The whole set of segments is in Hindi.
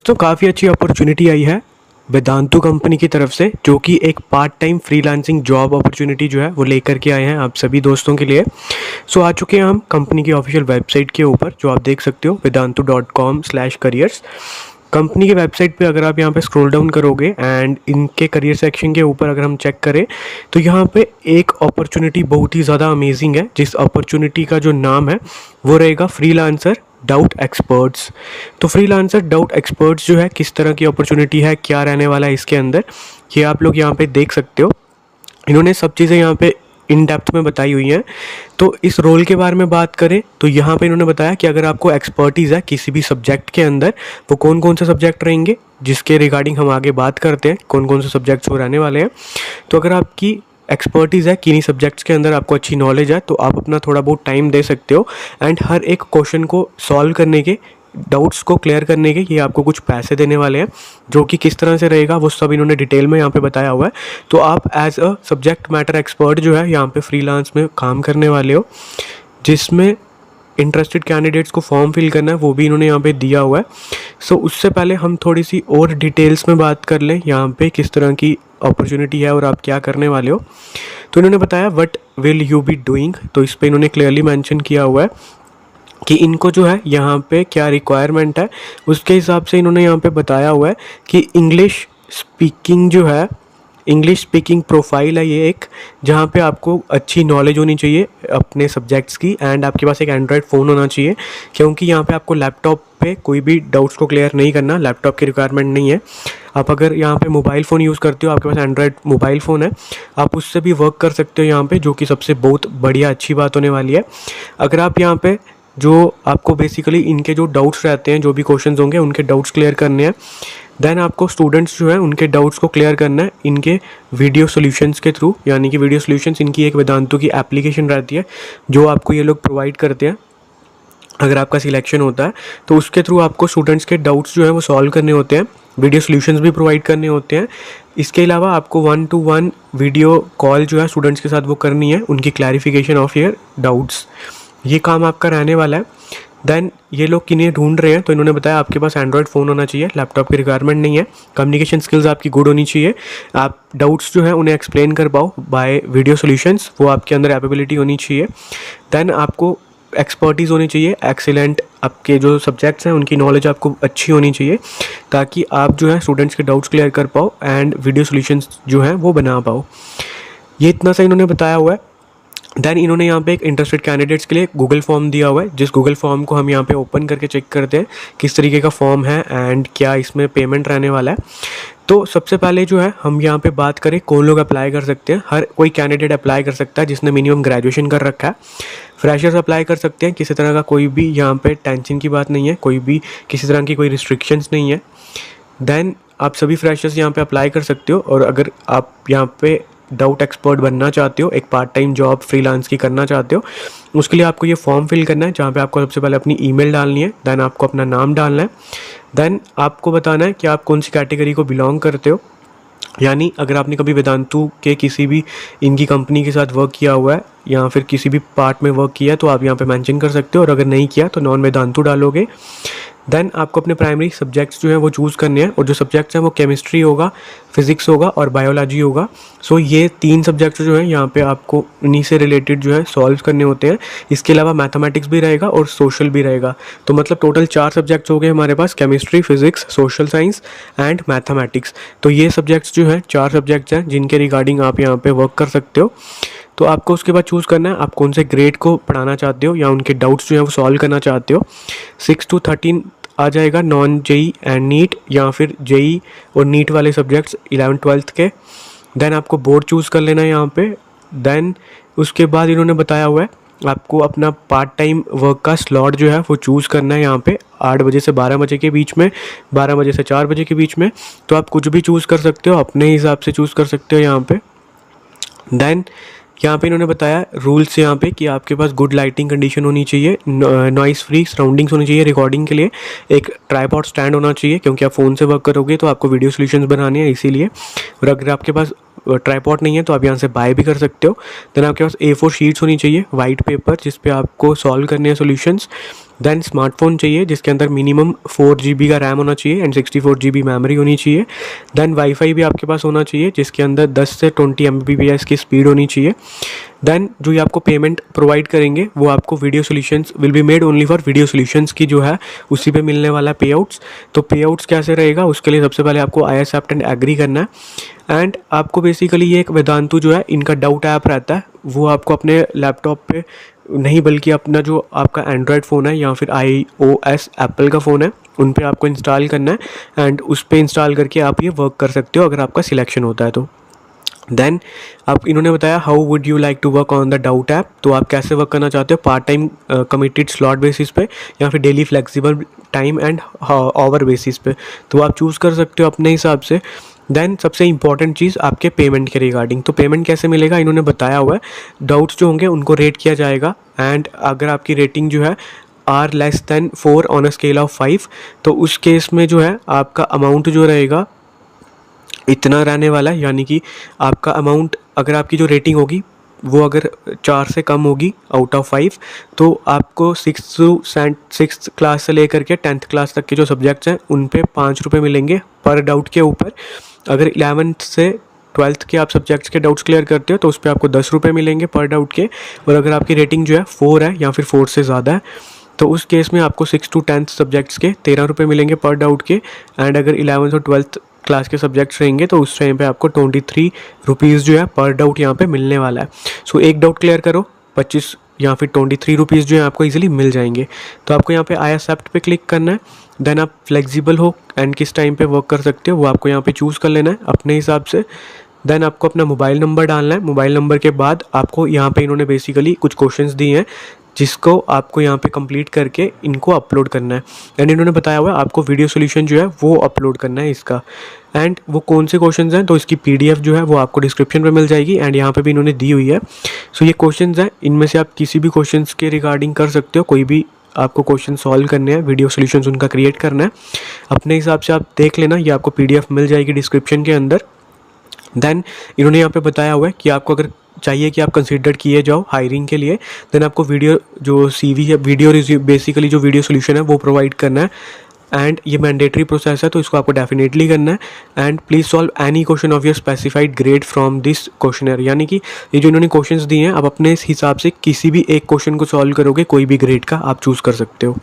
तो काफ़ी अच्छी अपॉर्चुनिटी आई है वेदांतु कंपनी की तरफ से, जो कि एक part time freelancing job opportunity जो है वो लेकर के आए हैं आप सभी दोस्तों के लिए। सो आ चुके हैं हम कंपनी की ऑफिशियल वेबसाइट के ऊपर, जो आप देख सकते हो vedantu.com/careers। कंपनी की वेबसाइट पे अगर आप यहाँ पे स्क्रॉल डाउन करोगे एंड इनके करियर सेक्शन के ऊपर अगर हम चेक करें तो यहाँ पे एक अपॉर्चुनिटी बहुत ही ज़्यादा अमेजिंग है, जिस अपॉर्चुनिटी का जो नाम है वो रहेगा फ्रीलांसर डाउट एक्सपर्ट्स। तो फ्रीलांसर डाउट एक्सपर्ट्स जो है किस तरह की अपॉर्चुनिटी है, क्या रहने वाला है इसके अंदर, ये आप लोग यहाँ पे देख सकते हो। इन्होंने सब चीज़ें यहाँ पे इन डेप्थ में बताई हुई हैं। तो इस रोल के बारे में बात करें तो यहाँ पे इन्होंने बताया कि अगर आपको एक्सपर्टीज़ है किसी भी सब्जेक्ट के अंदर, वो कौन कौन से सब्जेक्ट रहेंगे, जिसके रिगार्डिंग हम आगे बात करते हैं कौन कौन से सब्जेक्ट्स वो रहने वाले हैं। तो अगर आपकी एक्सपर्टीज़ है किन्हीं सब्जेक्ट्स के अंदर, आपको अच्छी नॉलेज है, तो आप अपना थोड़ा बहुत टाइम दे सकते हो एंड हर एक क्वेश्चन को सॉल्व करने के, डाउट्स को क्लियर करने के ये आपको कुछ पैसे देने वाले हैं, जो कि किस तरह से रहेगा वो सब इन्होंने डिटेल में यहाँ पे बताया हुआ है। तो आप as a subject matter expert जो है यहाँ पे फ्रीलांस में काम करने वाले हो, जिसमें इंटरेस्टेड कैंडिडेट्स को फॉर्म फिल करना है वो भी इन्होंने यहाँ पे दिया हुआ है। सो उससे पहले हम थोड़ी सी और डिटेल्स में बात कर लें यहाँ पे किस तरह की अपॉर्चुनिटी है और आप क्या करने वाले हो। तो इन्होंने बताया what will you be doing, तो इस पर इन्होंने क्लियरली मेंशन किया हुआ है कि इनको जो है यहाँ पे क्या रिक्वायरमेंट है, उसके हिसाब से इन्होंने यहाँ पे बताया हुआ है कि इंग्लिश स्पीकिंग जो है, इंग्लिश स्पीकिंग प्रोफाइल है ये एक, जहाँ पे आपको अच्छी नॉलेज होनी चाहिए अपने सब्जेक्ट्स की एंड आपके पास एक एंड्रॉयड फ़ोन होना चाहिए, क्योंकि यहाँ पे आपको लैपटॉप पे कोई भी डाउट्स को क्लियर नहीं करना, लैपटॉप की रिक्वायरमेंट नहीं है। आप अगर यहाँ पे मोबाइल फ़ोन यूज़ करते हो, आपके पास एंड्रॉयड मोबाइल फ़ोन है, आप उससे भी वर्क कर सकते हो यहाँ पे, जो कि सबसे बहुत बढ़िया अच्छी बात होने वाली है। अगर आप यहाँ पे जो आपको बेसिकली इनके जो डाउट्स रहते हैं, जो भी क्वेश्चंस होंगे उनके डाउट्स क्लियर करने हैं, देन आपको स्टूडेंट्स जो है उनके डाउट्स को क्लियर करना है इनके वीडियो सॉल्यूशंस के थ्रू, यानी कि वीडियो सॉल्यूशंस इनकी एक वेदांतु की एप्लीकेशन रहती है जो आपको ये लोग प्रोवाइड करते हैं। अगर आपका सिलेक्शन होता है तो उसके थ्रू आपको स्टूडेंट्स के डाउट्स जो है वो सॉल्व करने होते हैं, वीडियो सॉल्यूशंस भी प्रोवाइड करने होते हैं। इसके अलावा आपको 1-to-1 वीडियो कॉल जो है स्टूडेंट्स के साथ वो करनी है, उनकी क्लैरिफिकेशन ऑफ योर डाउट्स, ये काम आपका रहने वाला है। देन ये लोग किन्हें ढूंढ रहे हैं, तो इन्होंने बताया आपके पास एंड्रॉयड फ़ोन होना चाहिए, लैपटॉप की रिक्वायरमेंट नहीं है, कम्युनिकेशन स्किल्स आपकी गुड होनी चाहिए, आप डाउट्स जो है उन्हें एक्सप्लेन कर पाओ बाय वीडियो सॉल्यूशंस, वो आपके अंदर एबिलिटी होनी चाहिए। देन आपको एक्सपर्टीज़ होनी चाहिए, एक्सीलेंट, आपके जो सब्जेक्ट्स हैं उनकी नॉलेज आपको अच्छी होनी चाहिए, ताकि आप जो है स्टूडेंट्स के डाउट्स क्लियर कर पाओ एंड वीडियो सॉल्यूशंस जो हैं वो बना पाओ। ये इतना सा इन्होंने बताया हुआ है। देन इन्होंने यहाँ पे एक इंटरेस्टेड कैंडिडेट्स के लिए गूगल फॉर्म दिया हुआ है, जिस गूगल फॉर्म को हम यहाँ पे ओपन करके चेक करते हैं किस तरीके का फॉर्म है एंड क्या इसमें पेमेंट रहने वाला है। तो सबसे पहले जो है हम यहाँ पे बात करें कौन लोग अप्लाई कर सकते हैं। हर कोई कैंडिडेट अप्लाई कर सकता है जिसने मिनिमम ग्रेजुएशन कर रखा है, फ्रेशर्स अप्लाई कर सकते हैं, किसी तरह का कोई भी यहाँ पे टेंशन की बात नहीं है, कोई भी किसी तरह की कोई रिस्ट्रिक्शंस नहीं है। देन आप सभी फ्रेशर्स यहाँ पे अप्लाई कर सकते हो, और अगर आप यहाँ पे डाउट एक्सपर्ट बनना चाहते हो, एक पार्ट टाइम जॉब फ्रीलांस की करना चाहते हो, उसके लिए आपको ये फॉर्म फिल करना है, जहाँ पे आपको सबसे पहले अपनी ईमेल डालनी है, देन आपको अपना नाम डालना है, देन आपको बताना है कि आप कौन सी कैटेगरी को बिलोंग करते हो। यानी अगर आपने कभी वेदांतु के किसी भी इनकी कंपनी के साथ वर्क किया हुआ है या फिर किसी भी पार्ट में वर्क किया है तो आप यहाँ पे मेंशन कर सकते हो, और अगर नहीं किया तो नॉन वेदांतु डालोगे। देन आपको अपने प्राइमरी सब्जेक्ट्स जो हैं वो चूज़ करने हैं, और जो सब्जेक्ट्स हैं वो केमिस्ट्री होगा, फिजिक्स होगा और बायोलॉजी होगा। सो ये 3 सब्जेक्ट्स जो हैं यहाँ पे आपको उन्हीं से रिलेटेड जो है सॉल्व करने होते हैं। इसके अलावा मैथमेटिक्स भी रहेगा और सोशल भी रहेगा, तो मतलब टोटल 4 सब्जेक्ट्स हो गए हमारे पास, chemistry, physics, social science and mathematics. तो ये सब्जेक्ट्स जो हैं 4 सब्जेक्ट्स हैं जिनके रिगार्डिंग आप यहाँ पे वर्क कर सकते हो। तो आपको उसके बाद चूज़ करना है आप कौन से ग्रेड को पढ़ाना चाहते हो या उनके डाउट्स जो हैं वो सॉल्व करना चाहते हो। 6 to 13 आ जाएगा नॉन जेई एंड नीट, या फिर जेई और नीट वाले सब्जेक्ट्स 11th-12th के। देन आपको बोर्ड चूज़ कर लेना है यहाँ पे। देन उसके बाद इन्होंने बताया हुआ है आपको अपना पार्ट टाइम वर्क का स्लॉट जो है वो चूज़ करना है यहाँ पे 8 बजे से 12 बजे के बीच में, 12 बजे से 4 बजे के बीच में। तो आप कुछ भी चूज़ कर सकते हो, अपने हिसाब से चूज़ कर सकते हो यहाँ पे। देन यहाँ पे इन्होंने बताया रूल्स यहाँ पे कि आपके पास गुड लाइटिंग कंडीशन होनी चाहिए, नॉइस फ्री सराउंडिंग्स होनी चाहिए, रिकॉर्डिंग के लिए एक ट्राइपॉड स्टैंड होना चाहिए, क्योंकि आप फ़ोन से वर्क करोगे तो आपको वीडियो सॉल्यूशंस बनाने हैं इसीलिए। और अगर आपके पास ट्राइपॉड नहीं है तो आप यहाँ से बाय भी कर सकते हो। देन आपके पास A4 शीट्स होनी चाहिए, वाइट पेपर, जिस पे आपको सॉल्व करने हैं सॉल्यूशंस। देन स्मार्टफोन चाहिए जिसके अंदर मिनिमम 4 GB का रैम होना चाहिए एंड 64 GB मेमोरी होनी चाहिए। देन वाईफाई भी आपके पास होना चाहिए जिसके अंदर 10 से 20 Mbps की स्पीड होनी चाहिए। देन जो ये आपको पेमेंट प्रोवाइड करेंगे वो आपको video solutions will be made only for video solutions की जो है उसी पे मिलने वाला पे आउट्स। तो पे आउट्स कैसे रहेगा उसके लिए सबसे पहले आपको आई एक्सेप्ट एंड एग्री करना है एंड आपको बेसिकली ये एक वेदांतु जो है इनका डाउट ऐप रहता है वो आपको अपने लैपटॉप पे नहीं बल्कि अपना जो आपका एंड्रॉयड फ़ोन है या फिर iOS एप्पल का फ़ोन है उन पे आपको इंस्टॉल करना है एंड उस पे इंस्टॉल करके आप ये वर्क कर सकते हो अगर आपका सिलेक्शन होता है तो। देन आप इन्होंने बताया how would you like to work on the doubt app, तो आप कैसे वर्क करना चाहते हो, part time committed slot basis पे या फिर daily flexible time and hour basis पे, तो आप चूज़ कर सकते हो अपने हिसाब से। देन सबसे इंपॉर्टेंट चीज़ आपके पेमेंट के रिगार्डिंग, तो पेमेंट कैसे मिलेगा इन्होंने बताया हुआ है। डाउट्स जो होंगे उनको रेट किया जाएगा एंड अगर आपकी रेटिंग जो है are less than 4 on a scale of 5 तो उस केस में जो है आपका अमाउंट जो रहेगा इतना रहने वाला है, यानी कि आपका अमाउंट अगर आपकी जो रेटिंग होगी वो अगर 4 से कम होगी आउट ऑफ 5 तो आपको 6th क्लास से लेकर के 10th क्लास तक के जो सब्जेक्ट्स हैं उन पे 5 रुपये मिलेंगे पर डाउट के ऊपर। अगर 11th से 12th के आप सब्जेक्ट्स के डाउट्स क्लियर करते हो तो उस पर आपको 10 रुपये मिलेंगे पर डाउट के, और अगर आपकी रेटिंग जो है 4 है या फिर 4 से ज़्यादा है तो उस केस में आपको 6 to 10th सब्जेक्ट्स के 13 रुपये मिलेंगे पर डाउट के। एंड अगर 11th और 12th क्लास के सब्जेक्ट्स रहेंगे तो उस टाइम पे आपको 23 रुपीज़ जो है पर डाउट यहाँ पे मिलने वाला है। सो एक डाउट क्लियर करो 25 या फिर 23 रुपीज़ जो है आपको इजीली मिल जाएंगे। तो आपको यहाँ पे आई एक्सेप्ट पे क्लिक करना है। देन आप फ्लेक्सिबल हो एंड किस टाइम पे वर्क कर सकते हो वो आपको यहाँ पे चूज़ कर लेना है अपने हिसाब से। देन आपको अपना मोबाइल नंबर डालना है। मोबाइल नंबर के बाद आपको यहाँ पे इन्होंने बेसिकली कुछ क्वेश्चंस दिए हैं जिसको आपको यहाँ पे कंप्लीट करके इनको अपलोड करना है। एंड इन्होंने बताया हुआ है आपको वीडियो सॉल्यूशन जो है वो अपलोड करना है इसका। एंड वो कौन से क्वेश्चंस हैं तो इसकी PDF जो है वो आपको डिस्क्रिप्शन में मिल जाएगी एंड यहाँ पे भी इन्होंने दी हुई है। सो ये क्वेश्चंस हैं, इनमें से आप किसी भी क्वेश्चंस के रिगार्डिंग कर सकते हो, कोई भी आपको क्वेश्चन सॉल्व करने हैं, वीडियो सॉल्यूशंस उनका क्रिएट करना है अपने हिसाब से आप देख लेना, ये आपको PDF मिल जाएगी डिस्क्रिप्शन के अंदर। देन इन्होंने यहाँ पे बताया हुआ है कि आपको अगर चाहिए कि आप कंसीडर किए जाओ हायरिंग के लिए देन आपको वीडियो जो CV है वीडियो बेसिकली जो वीडियो सॉल्यूशन है वो प्रोवाइड करना है एंड ये मैंडेटरी प्रोसेस है तो इसको आपको डेफिनेटली करना है। And please solve any question of your specified grade from this questionnaire, यानी कि ये जो इन्होंने क्वेश्चंस दिए हैं आप अपने हिसाब से किसी भी एक क्वेश्चन को सॉल्व करोगे, कोई भी ग्रेड का आप चूज़ कर सकते हो।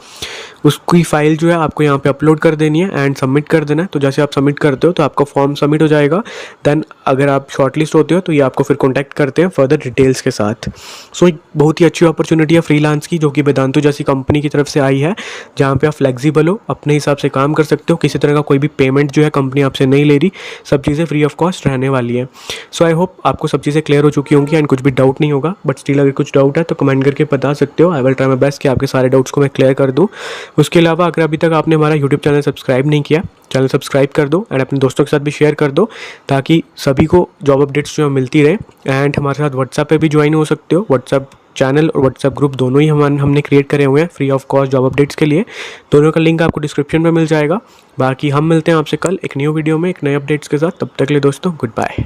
उसकी फाइल जो है आपको यहाँ पे अपलोड कर देनी है एंड सबमिट कर देना है। तो जैसे आप सबमिट करते हो तो आपका फॉर्म सबमिट हो जाएगा। देन अगर आप शॉर्टलिस्ट होते हो तो ये आपको फिर कॉन्टैक्ट करते हैं फर्दर डिटेल्स के साथ। सो एक बहुत ही अच्छी अपॉर्चुनिटी है फ्रीलांस की जो कि वेदांतु जैसी कंपनी की तरफ से आई है, जहाँ पे आप फ्लेक्सिबल हो, अपने हिसाब से काम कर सकते हो, किसी तरह का कोई भी पेमेंट जो है कंपनी आपसे नहीं ले रही, सब चीज़ें फ्री ऑफ कॉस्ट रहने वाली है। सो आई होप आपको सब चीज़ें क्लियर हो चुकी होंगी एंड कुछ भी डाउट नहीं होगा, बट स्टिल अगर कुछ डाउट है तो कमेंट करके बता सकते हो। I will try my best कि आपके सारे डाउट्स को मैं क्लियर कर दूँ। उसके अलावा अगर अभी तक आपने हमारा यूट्यूब चैनल सब्सक्राइब नहीं किया, चैनल सब्सक्राइब कर दो एंड अपने दोस्तों के साथ भी शेयर कर दो ताकि सभी को जॉब अपडेट्स जो है मिलती रहे। एंड हमारे साथ व्हाट्सएप पे भी ज्वाइन हो सकते हो, व्हाट्सएप चैनल और व्हाट्सएप ग्रुप दोनों ही हमने क्रिएट करे हुए हैं free of cost job updates के लिए। दोनों का लिंक आपको डिस्क्रिप्शन में मिल जाएगा। बाकी हम मिलते हैं आपसे कल एक न्यू वीडियो में एक नए अपडेट्स के साथ। तब तक के लिए दोस्तों गुड बाय।